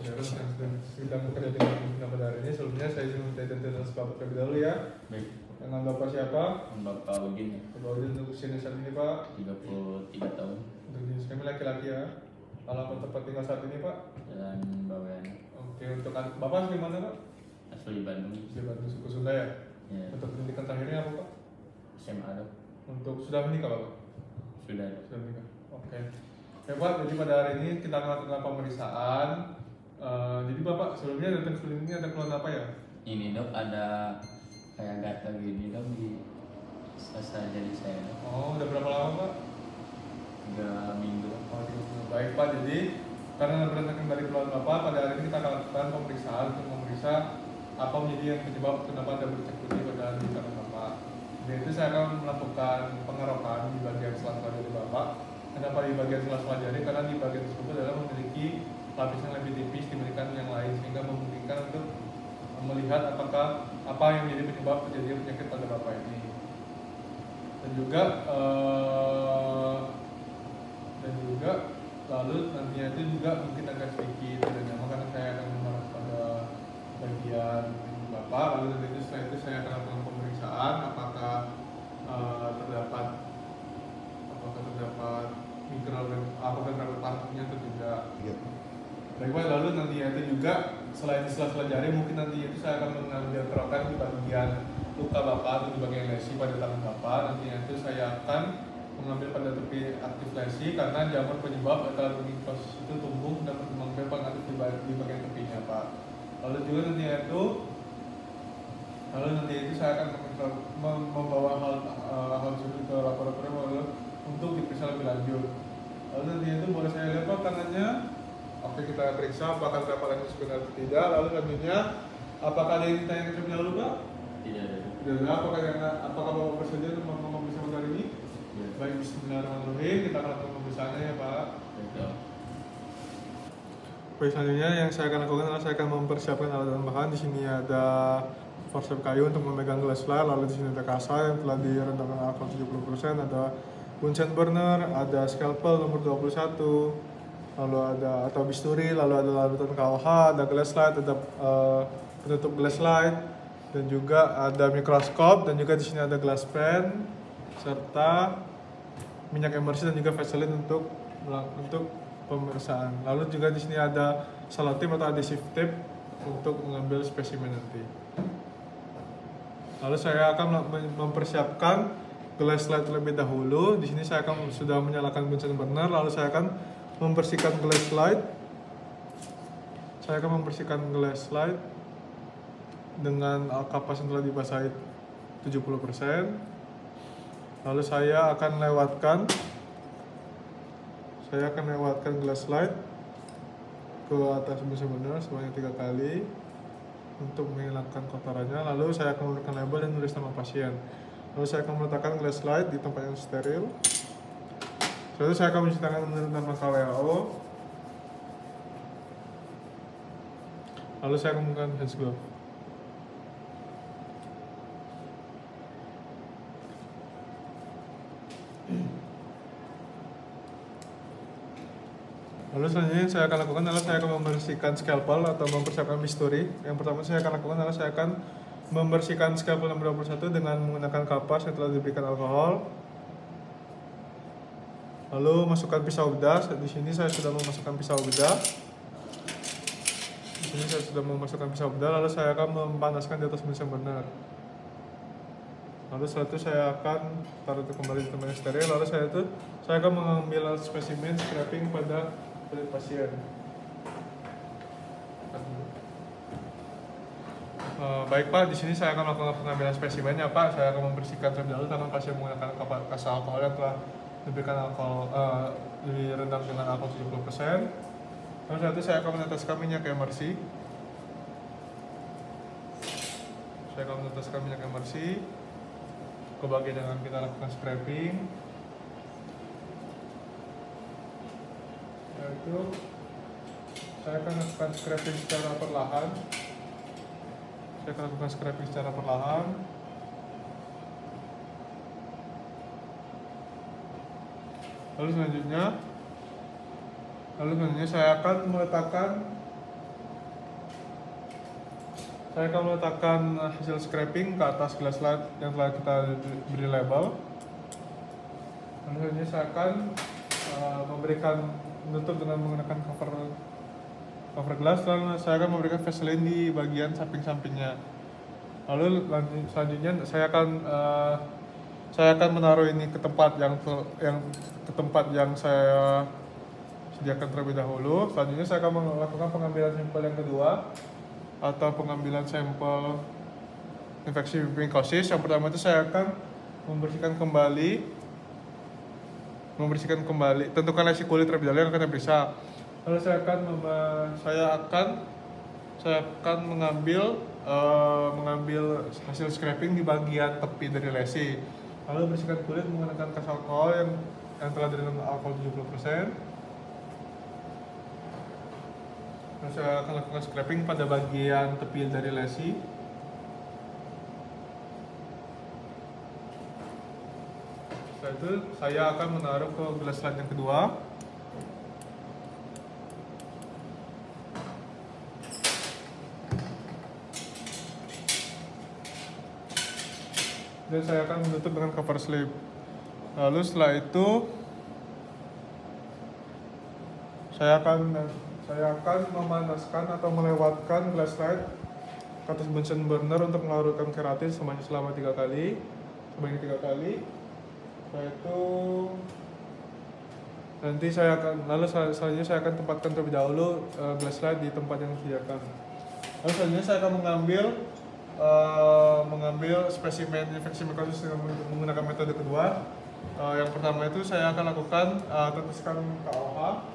Darul yang sedang bekerja dengan pimpinan pada hari ini. Sebelumnya saya izin minta identitas Bapak terlebih dahulu ya. Baik. Dengan Bapak siapa? Bapak Udin ya. Bapak Udin untuk usianya saat ini Pak? 33 tahun. Untuk jenis kami laki-laki ya. Alamat tempat tinggal saat ini Pak? Jalan Bawean. Oke, untuk Bapak asli mana Pak? Asli Bandung. Asli Bandung, suku Sunda ya? Ya. Untuk pendidikan terakhirnya apa Pak? SMA dok. Untuk sudah menikah Bapak? Sudah dok. Sudah menikah. Oke. Ya Pak, jadi pada hari ini kita akan melakukan pemeriksaan. Jadi Bapak sebelumnya datang ke ini ada keluhan apa ya? Ini dok ada kayak gatal gini dok di selesai jadi saya dok. Oh, udah berapa lama Pak? 3 minggu. Oh, baik Pak, jadi karena berdasarkan dari keluhan Bapak, pada hari ini kita akan lakukan pemeriksaan untuk memeriksa apa menjadi yang penyebab kenapa ada bercak putih pada di tangan Bapak. Yaitu saya akan melakukan pengerokan di bagian sela-sela jari Bapak. Kenapa di bagian sela-sela jari? Karena di bagian tersebut adalah memiliki lapis yang lebih tipis dibandingkan yang lain, sehingga memungkinkan untuk melihat apakah apa yang menjadi penyebab terjadinya penyakit pada Bapak ini. Dan juga lalu nantinya itu juga mungkin agak sedikit tidak nyaman karena saya akan mengarah pada bagian Bapak. Lalu nanti itu setelah itu saya akan lakukan pemeriksaan apakah terdapat mikro apakah terdapat partiknya atau tidak. Baik Pak, lalu nantinya itu juga selain di sela-sela jari mungkin nanti itu saya akan mengambil kerokan di bagian luka Bapak atau di bagian lesi pada tangan Bapak. Nantinya itu saya akan mengambil pada tepi aktif lesi karena jamur penyebab atau mikrosis itu tumbuh dan berkembang biak aktif di bagian tepinya Pak. Lalu juga nanti itu saya akan membawa hal tersebut ke laboratorium untuk diperiksa lebih lanjut. Lalu nanti itu boleh saya lihat Pak tangannya. Oke, kita periksa apakah terdapat lagi sebenarnya atau tidak. Lalu selanjutnya apakah ada yang ditanya terlebih dahulu Pak? Tidak ada. Tidak. Apakah Bapak bersedia untuk memeriksa pada hari ini? Ya. Baik, bismillahirrahmanirrahim. Kita akan lakukan pemeriksaannya ya Pak. Baik. Baik, selanjutnya yang saya akan lakukan adalah saya akan mempersiapkan alat dan bahan. Di sini ada forceps kayu untuk memegang gelas slide, lalu di sini ada kasa yang telah direndam dengan alkohol 70%, ada Bunsen burner, ada scalpel nomor 21, lalu ada atau bisturi, lalu ada larutan KOH, ada glass slide, ada penutup glass slide, dan juga ada mikroskop, dan juga di sini ada glass pen, serta minyak emersi dan juga Vaseline untuk pemeriksaan. Lalu juga di sini ada selotip atau adhesive tape untuk mengambil spesimen nanti. Lalu saya akan mempersiapkan glass slide terlebih dahulu. Di sini saya akan sudah menyalakan Bunsen burner. Lalu saya akan membersihkan glass slide. Saya akan membersihkan glass slide dengan kapas yang telah dibasahi 70%. Lalu saya akan lewatkan glass slide ke atas Bunsen burner sebanyak 3 kali untuk menghilangkan kotorannya. Lalu saya akan menggunakan label dan tulis nama pasien. Lalu saya akan meletakkan glass slide di tempat yang steril. Setelah itu saya akan mencuci tangan menurut nama WHO. Lalu saya akan menggunakan hand glove. Lalu selanjutnya yang saya akan lakukan adalah saya akan membersihkan scalpel atau mempersiapkan bisturi. Yang pertama saya akan lakukan adalah saya akan membersihkan scalpel nomor 21 dengan menggunakan kapas yang telah diberikan alkohol. Lalu masukkan pisau bedah. Di sini saya sudah memasukkan pisau bedah. Lalu saya akan memanaskan di atas Bunsen burner. Lalu setelah itu saya akan taruh itu kembali di tempat yang steril. Lalu saya akan mengambil spesimen scraping pada kulit pasien. Baik Pak, di sini saya akan melakukan pengambilan spesimennya Pak. Saya akan membersihkan terlebih dahulu tangan pasien menggunakan kasa alkohol yang telah diberikan direndam dengan alkohol 70%. Lalu setelah itu saya akan meneteskan minyak emersi. Ke bagian yang akan kita lakukan scraping. Yaitu saya akan lakukan scraping secara perlahan. Lalu selanjutnya saya akan meletakkan saya akan meletakkan hasil scraping ke atas glass slide yang telah kita beri label. Lalu selanjutnya saya akan menutup dengan menggunakan cover glass, dan saya akan memberikan vaseline di bagian samping-sampingnya. Lalu selanjutnya saya akan menaruh ini ke tempat yang saya sediakan terlebih dahulu. Selanjutnya saya akan melakukan pengambilan sampel yang kedua atau pengambilan sampel infeksi mikosis. Yang pertama itu saya akan membersihkan kembali, tentukan lesi kulit terlebih dahulu yang akan diperiksa. Lalu saya akan mengambil hasil scraping di bagian tepi dari lesi. Lalu bersihkan kulit menggunakan kas alkohol yang telah direndam alkohol 70%. Lalu saya akan lakukan scraping pada bagian tepi dari lesi. Setelah itu saya akan menaruh ke glass slide yang kedua. Dan saya akan menutup dengan cover slip. Lalu setelah itu saya akan memanaskan atau melewatkan glass slide ke atas Bunsen burner untuk melarutkan keratin selama 3 kali. Sebanyak 3 kali. Setelah itu selanjutnya saya akan tempatkan terlebih dahulu glass slide di tempat yang disediakan. Lalu selanjutnya saya akan mengambil spesimen infeksi mikosis dengan menggunakan metode kedua. Yang pertama itu saya akan lakukan teteskan KOH.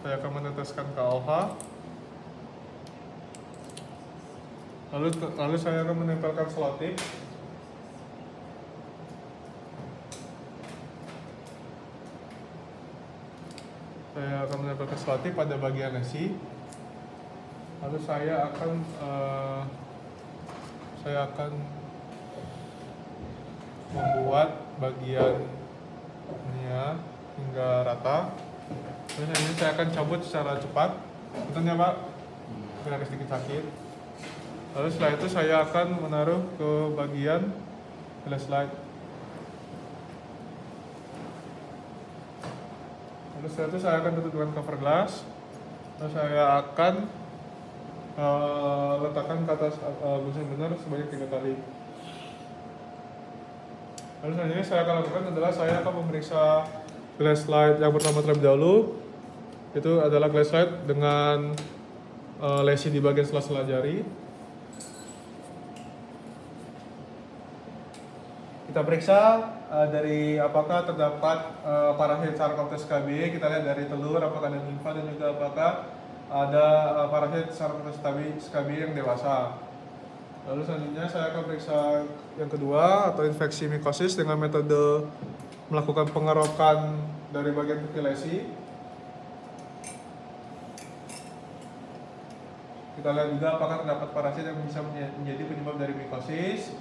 Saya akan meneteskan KOH. Lalu saya akan menempelkan selotip. Saya akan menempelkan selotip pada bagian lesi. Lalu saya akan membuat bagian ini ya hingga rata. Terus ini saya akan cabut secara cepat. Betul ya Pak? Agak sedikit sakit. Lalu setelah itu saya akan menaruh ke bagian glass slide. Lalu setelah itu saya akan tutup dengan cover glass. Lalu saya akan letakkan ke atas Bunsen burner sebanyak 3 kali. Lalu selanjutnya saya akan lakukan adalah saya akan memeriksa glass slide yang pertama terlebih dahulu. Itu adalah glass slide dengan lesi di bagian sela-sela jari. Kita periksa dari apakah terdapat parasit Sarcoptes KB. Kita lihat dari telur apakah ada limfa dan juga apakah ada parasit Sarcoptes KB yang dewasa. Lalu selanjutnya saya akan periksa yang kedua atau infeksi mikosis dengan metode melakukan pengerokan dari bagian tepi lesi. Kita lihat juga apakah terdapat parasit yang bisa menjadi penyebab dari mikosis.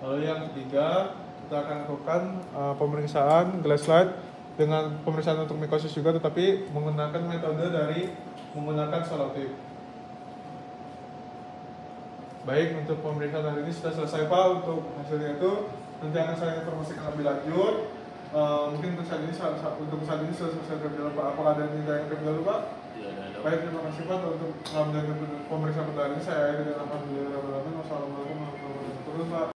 Lalu yang ketiga, kita akan lakukan pemeriksaan glass slide dengan pemeriksaan untuk mikosis juga, tetapi menggunakan metode menggunakan selotip. Baik, untuk pemeriksaan hari ini sudah selesai Pak. Untuk hasilnya itu nanti akan saya informasikan lebih lanjut. Mungkin untuk saat ini sudah selesai terlebih dahulu Pak. Apakah ada yang terlebih dahulu Pak? Tidak ada. Baik, terima kasih Pak untuk pemeriksaan pada hari ini. Saya akhiri dengan alhamdulillah.